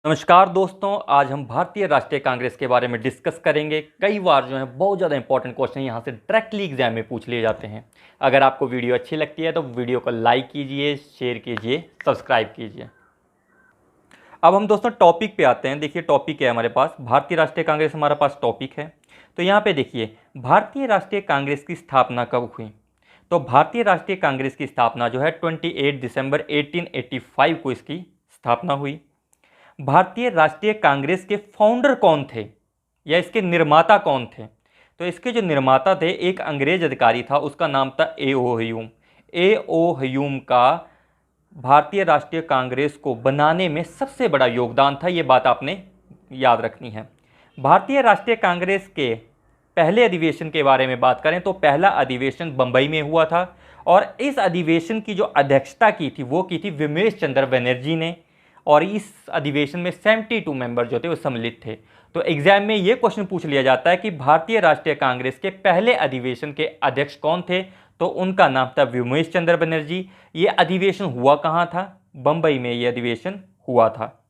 नमस्कार दोस्तों, आज हम भारतीय राष्ट्रीय कांग्रेस के बारे में डिस्कस करेंगे। कई बार जो है बहुत ज़्यादा इंपॉर्टेंट क्वेश्चन यहाँ से डायरेक्टली एग्जाम में पूछ लिए जाते हैं। अगर आपको वीडियो अच्छी लगती है तो वीडियो को लाइक कीजिए, शेयर कीजिए, सब्सक्राइब कीजिए। अब हम दोस्तों टॉपिक पे आते हैं। देखिए टॉपिक है हमारे पास भारतीय राष्ट्रीय कांग्रेस, हमारा पास टॉपिक है। तो यहाँ पे देखिए भारतीय राष्ट्रीय कांग्रेस की स्थापना कब हुई। तो भारतीय राष्ट्रीय कांग्रेस की स्थापना जो है 28 दिसंबर 1885 को इसकी स्थापना हुई। भारतीय राष्ट्रीय कांग्रेस के फाउंडर कौन थे या इसके निर्माता कौन थे। तो इसके जो निर्माता थे एक अंग्रेज अधिकारी था, उसका नाम था ए.ओ. ह्यूम। ए.ओ. ह्यूम का भारतीय राष्ट्रीय कांग्रेस को बनाने में सबसे बड़ा योगदान था, ये बात आपने याद रखनी है। भारतीय राष्ट्रीय कांग्रेस के पहले अधिवेशन के बारे में बात करें तो पहला अधिवेशन बंबई में हुआ था और इस अधिवेशन की जो अध्यक्षता की थी वो की थी विमेश चंद्र बनर्जी ने। और इस अधिवेशन में 72 मेंबर जो थे वो सम्मिलित थे। तो एग्जाम में ये क्वेश्चन पूछ लिया जाता है कि भारतीय राष्ट्रीय कांग्रेस के पहले अधिवेशन के अध्यक्ष कौन थे। तो उनका नाम था विमेश चंद्र बनर्जी। ये अधिवेशन हुआ कहाँ था? बंबई में ये अधिवेशन हुआ था।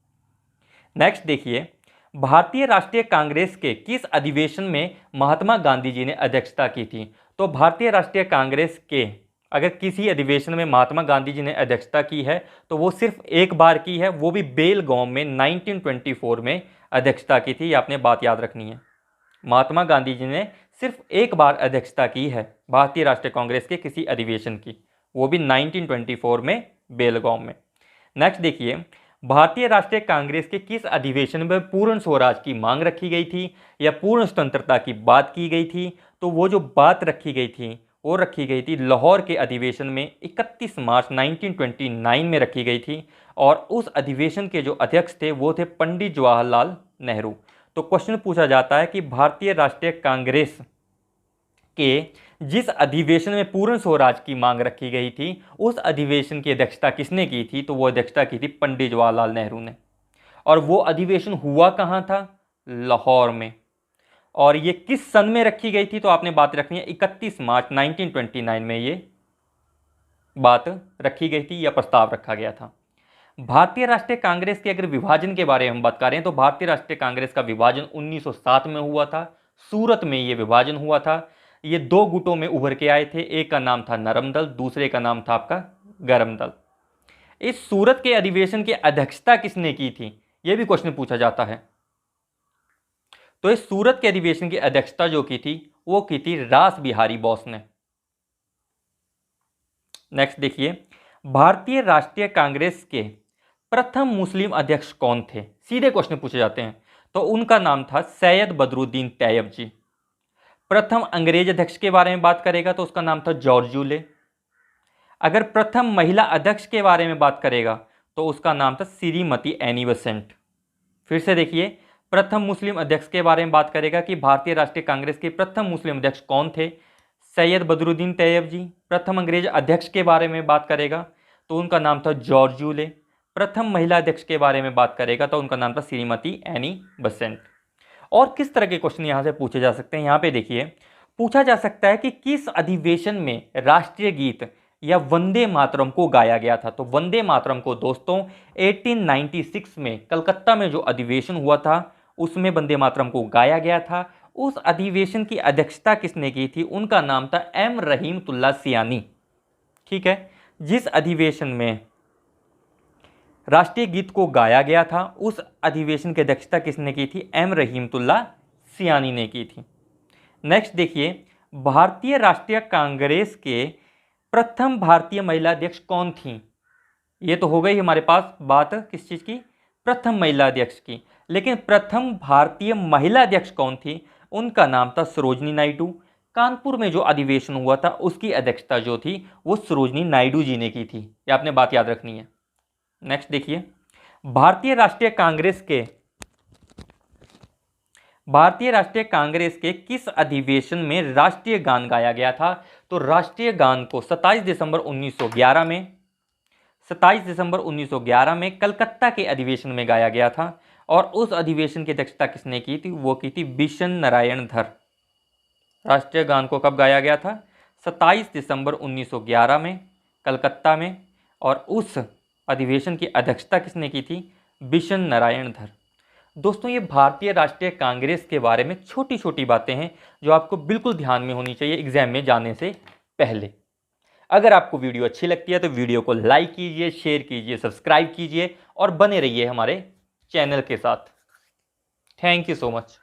नेक्स्ट देखिए भारतीय राष्ट्रीय कांग्रेस के किस अधिवेशन में महात्मा गांधी जी ने अध्यक्षता की थी। तो भारतीय राष्ट्रीय कांग्रेस के अगर किसी अधिवेशन में महात्मा गांधी जी ने अध्यक्षता की है तो वो सिर्फ एक बार की है, वो भी बेलगांव में 1924 में अध्यक्षता की थी। ये आपने बात याद रखनी है। महात्मा गांधी जी ने सिर्फ एक बार अध्यक्षता की है भारतीय राष्ट्रीय कांग्रेस के किसी अधिवेशन की, वो भी 1924 में बेलगांव में। नेक्स्ट देखिए भारतीय राष्ट्रीय कांग्रेस के किस अधिवेशन में पूर्ण स्वराज की मांग रखी गई थी या पूर्ण स्वतंत्रता की बात की गई थी। तो वो जो बात रखी गई थी वो रखी गई थी लाहौर के अधिवेशन में 31 मार्च 1929 में रखी गई थी। और उस अधिवेशन के जो अध्यक्ष थे वो थे पंडित जवाहरलाल नेहरू। तो क्वेश्चन पूछा जाता है कि भारतीय राष्ट्रीय कांग्रेस के जिस अधिवेशन में पूर्ण स्वराज की मांग रखी गई थी उस अधिवेशन की अध्यक्षता किसने की थी। तो वो अध्यक्षता की थी पंडित जवाहरलाल नेहरू ने। और वो अधिवेशन हुआ कहाँ था? लाहौर में। और ये किस सन में रखी गई थी? तो आपने बात रखनी है 31 मार्च 1929 में ये बात रखी गई थी या प्रस्ताव रखा गया था। भारतीय राष्ट्रीय कांग्रेस के अगर विभाजन के बारे में हम बात करें तो भारतीय राष्ट्रीय कांग्रेस का विभाजन 1907 में हुआ था। सूरत में ये विभाजन हुआ था। ये दो गुटों में उभर के आए थे, एक का नाम था नरम दल, दूसरे का नाम था आपका गरम दल। इस सूरत के अधिवेशन की अध्यक्षता किसने की थी यह भी क्वेश्चन पूछा जाता है। तो इस सूरत के अधिवेशन की अध्यक्षता जो की थी वो की थी रास बिहारी बोस ने। नेक्स्ट देखिए भारतीय राष्ट्रीय कांग्रेस के प्रथम मुस्लिम अध्यक्ष कौन थे? सीधे क्वेश्चन पूछे जाते हैं। तो उनका नाम था सैयद बदरुद्दीन तैयब जी। प्रथम अंग्रेज अध्यक्ष के बारे में बात करेगा तो उसका नाम था जॉर्ज यूले। अगर प्रथम महिला अध्यक्ष के बारे में बात करेगा तो उसका नाम था श्रीमती एनी बेसेंट। फिर से देखिए प्रथम मुस्लिम अध्यक्ष के बारे में बात करेगा कि भारतीय राष्ट्रीय कांग्रेस के प्रथम मुस्लिम अध्यक्ष कौन थे? सैयद बदरुद्दीन तैयब जी। प्रथम अंग्रेज अध्यक्ष के बारे में बात करेगा तो उनका नाम था जॉर्ज यूले। प्रथम महिला अध्यक्ष के बारे में बात करेगा तो उनका नाम था श्रीमती एनी बेसेंट। और किस तरह के क्वेश्चन यहाँ से पूछे जा सकते हैं? यहाँ पे देखिए पूछा जा सकता है कि किस अधिवेशन में राष्ट्रीय गीत या वंदे मातरम को गाया गया था। तो वंदे मातरम को दोस्तों 1896 में कलकत्ता में जो अधिवेशन हुआ था उसमें वंदे मातरम को गाया गया था। उस अधिवेशन की अध्यक्षता किसने की थी? उनका नाम था एम रहीमतुल्लाह सियानी। ठीक है, जिस अधिवेशन में राष्ट्रीय गीत को गाया गया था उस अधिवेशन की अध्यक्षता किसने की थी? एम रहीमतुल्लाह सियानी ने की थी। नेक्स्ट देखिए भारतीय राष्ट्रीय कांग्रेस के प्रथम भारतीय महिला अध्यक्ष कौन थी? ये तो हो गई हमारे पास बात किस चीज़ की? प्रथम महिला अध्यक्ष की। लेकिन प्रथम भारतीय महिला अध्यक्ष कौन थी? उनका नाम था सरोजनी नायडू। कानपुर में जो अधिवेशन हुआ था उसकी अध्यक्षता जो थी वो सरोजनी नायडू जी ने की थी। ये आपने बात याद रखनी है। नेक्स्ट देखिए भारतीय राष्ट्रीय कांग्रेस के किस अधिवेशन में राष्ट्रीय गान गाया गया था? तो राष्ट्रीय गान को 27 दिसंबर 1911 में कलकत्ता के अधिवेशन में गाया गया था। और उस अधिवेशन की अध्यक्षता किसने की थी? वो की थी बिशन नारायण धर। राष्ट्रीय गान को कब गाया गया था? 27 दिसंबर 1911 में कलकत्ता में। और उस अधिवेशन की अध्यक्षता किसने की थी? बिशन नारायण धर। दोस्तों, ये भारतीय राष्ट्रीय कांग्रेस के बारे में छोटी छोटी बातें हैं जो आपको बिल्कुल ध्यान में होनी चाहिए एग्जाम में जाने से पहले। अगर आपको वीडियो अच्छी लगती है तो वीडियो को लाइक कीजिए, शेयर कीजिए, सब्सक्राइब कीजिए और बने रहिए हमारे चैनल के साथ। Thank you so much.